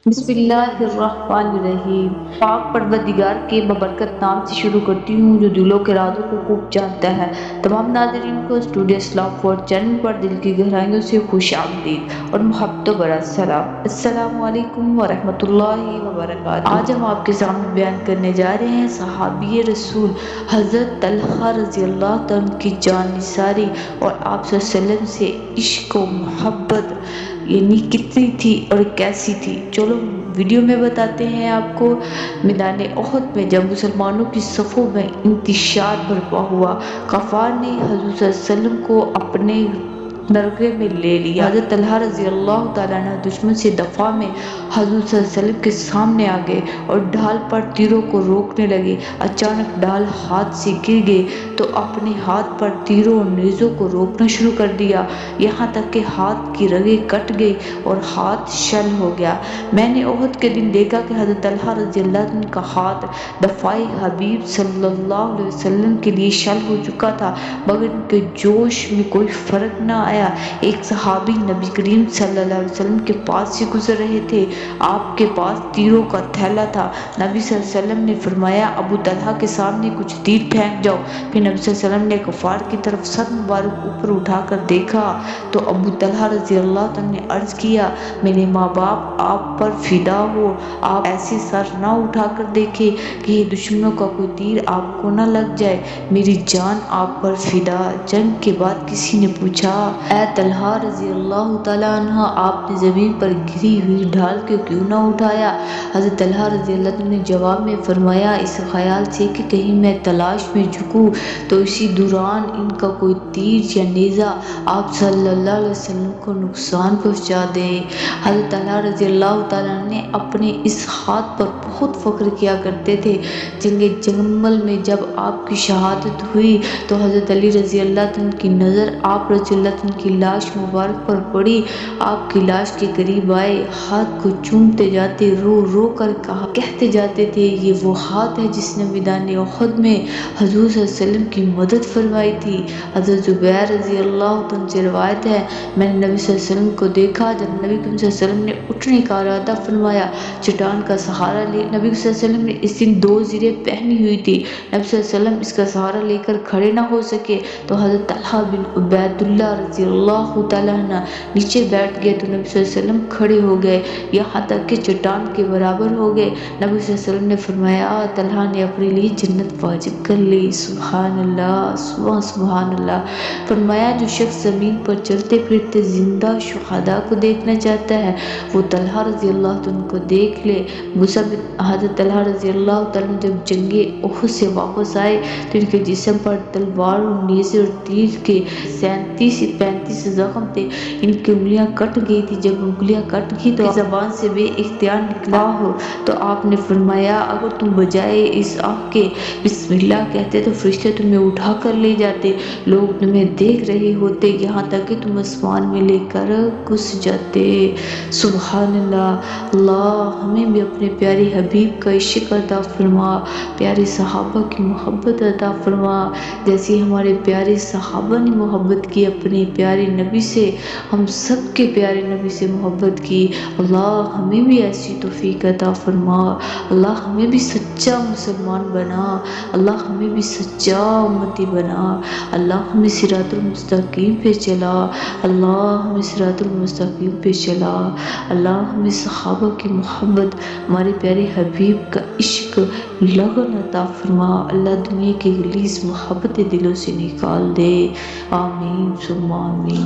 بسم اللہ الرحمن الرحیم۔ پاک پروردگار کے ببرکت نام سے شروع کرتی ہوں جو دلوں کے رازوں کو خوب جانتا ہے۔ تمام ناظرین کو اسٹوڈیو اسلام فورڈ چینل پر دل کی گہرائیوں سے خوش آمدید اور محبتوں بھرا سلام۔ السلام علیکم ورحمۃ اللہ وبرکاتہ۔ آج ہم آپ کے سامنے بیان کرنے جا رہے ہیں صحابی رسول حضرت طلحہ رضی اللہ عنہ کی جان نثاری اور آپ صلی اللہ علیہ وسلم سے عشق و محبت کتنی تھی اور کیسی تھی۔ چلو ویڈیو میں بتاتے ہیں آپ کو۔ میدان احد میں جب مسلمانوں کی صفوں میں انتشار برپا ہوا، کفار نے حضور صلی اللہ علیہ وسلم کو اپنے نرغے میں لے لیا۔ حضرت طلحہ رضی اللہ تعالیٰ عنہ دشمن سے دفاع میں حضور صلی اللہ علیہ وسلم کے سامنے آ گئے اور ڈھال پر تیروں کو روکنے لگے۔ اچانک ڈھال ہاتھ سے گر گئی تو اپنے ہاتھ پر تیروں اور نیزوں کو روکنا شروع کر دیا، یہاں تک کہ ہاتھ کی رگیں کٹ گئی اور ہاتھ شل ہو گیا۔ میں نے احد کے دن دیکھا کہ حضرت طلحہ رضی اللہ عنہ کا ہاتھ دفاع حبیب صلی اللہ علیہ وسلم کے لیے شل ہو چکا تھا، مگر ان کے جوش میں کوئی فرق نہ آیا۔ ایک صحابی نبی کریم صلی اللہ علیہ وسلم کے پاس سے گزر رہے تھے، آپ کے پاس تیروں کا تھیلا تھا۔ نبی صلی اللہ علیہ وسلم نے فرمایا ابو طلحہ کے سامنے کچھ تیر پھینک جاؤ۔ پھر نبی صلی اللہ علیہ وسلم نے کفار کی طرف سر مبارک اوپر اٹھا کر دیکھا تو ابو طلحہ رضی اللہ عنہ نے عرض کیا میرے ماں باپ آپ پر فدا ہو، آپ ایسے سر نہ اٹھا کر دیکھیں کہ یہ دشمنوں کا کوئی تیر آپ کو نہ لگ جائے، میری جان آپ پر فدا۔ جنگ کے بعد کسی نے پوچھا اے طلحہ رضی اللہ تعالیٰ عنہ آپ نے زمین پر گری ہوئی ڈھال کو کیوں نہ اٹھایا؟ حضرت طلحہ رضی اللہ عنہ نے جواب میں فرمایا اس خیال سے کہ کہیں میں تلاش میں جھکوں تو اسی دوران ان کا کوئی تیر یا نیزہ آپ صلی اللہ علیہ وسلم کو نقصان پہنچا دے۔ حضرت طلحہ رضی اللہ تعالیٰ عنہ نے اپنے اس ہاتھ پر بہت فخر کیا کرتے تھے۔ جنگ جمل میں جب آپ کی شہادت ہوئی تو حضرت علی رضی اللہ عنہ کی نظر آپ رضی اللہ عنہ کی لاش مبارک پر پڑی، آپ کی لاش کے قریب آئے، ہاتھ کو چومتے جاتے، رو رو کر کہتے جاتے تھے یہ وہ ہاتھ ہے جس نے میدان احد میں حضور صلی اللہ علیہ وسلم کی مدد فرمائی تھی۔ حضرت زبیر رضی اللہ عنہ سے روایت ہے میں نے نبی صلی اللہ علیہ وسلم کو دیکھا جب نبی صلی اللہ علیہ وسلم نے اٹھنے کا ارادہ فرمایا، چٹان کا سہارا لے۔ نبی صلی اللہ علیہ وسلم نے اس دن 2 زریں پہنی ہوئی تھی، نبی صلی اللہ علیہ وسلم اس کا سہارا لے کر کھڑے نہ ہو سکے تو حضرت طلحہ بن عبید اللہ رضی اللہ تعالیٰ عنہ نیچے بیٹھ گئے تو نبی صلی اللہ علیہ وسلم کھڑے ہو گئے، یہاں تک کہ چٹان کے برابر ہو گئے۔ نبی صلی اللہ علیہ وسلم نے فرمایا طلحہ نے اپنے لیے جنت واجب کر لی۔ سبحان اللہ، سبحان اللہ۔ فرمایا جو شخص زمین پر چلتے پھرتے زندہ شہداء کو دیکھنا چاہتا ہے وہ طلحہ رضی اللہ عنہ کو دیکھ لے۔ حضرت طلحہ رضی اللہ عنہ جب جنگ احد سے واپس آئے تو ان کے جسم پر تلوار اور نیزے اور تیر کے 37-35 زخم تھے، ان کی انگلیاں کٹ گئی تھی، جب انگلیاں کٹ گئی تو زبان سے بے اختیار نکلا ہو تو آپ نے فرمایا اگر تم بجائے اس آہ کے بسم اللہ کہتے تو فرشتے تمہیں اٹھا کر لے جاتے، لوگ تمہیں دیکھ رہے ہوتے یہاں تک کہ تم آسمان میں لے کر گھس جاتے۔ سبحان اللہ۔ اللہ ہمیں بھی اپنے پیارے حبیب کا عشق عطا فرما، پیارے صحابہ کی محبت عطا فرما، جیسی ہمارے پیارے صحابہ نے محبت کی اپنے پیارے نبی سے، ہم سب کے پیارے نبی سے محبت کی۔ اللہ ہمیں بھی ایسی توفیق عطا فرما، اللہ ہمیں بھی سچا مسلمان بنا، اللہ ہمیں بھی سچا امتی بنا، اللہ ہمیں صراط المستقیم پہ چلا، اللہ ہمیں صراط المستقیم پہ چلا، اللہ ہمیں صحابہ کی محبت، ہمارے پیارے حبیب کا عشق لگن عطا فرما، اللہ دنیا کی غلیظ محبت دلوں سے نکال دے، آمین ثم آمین۔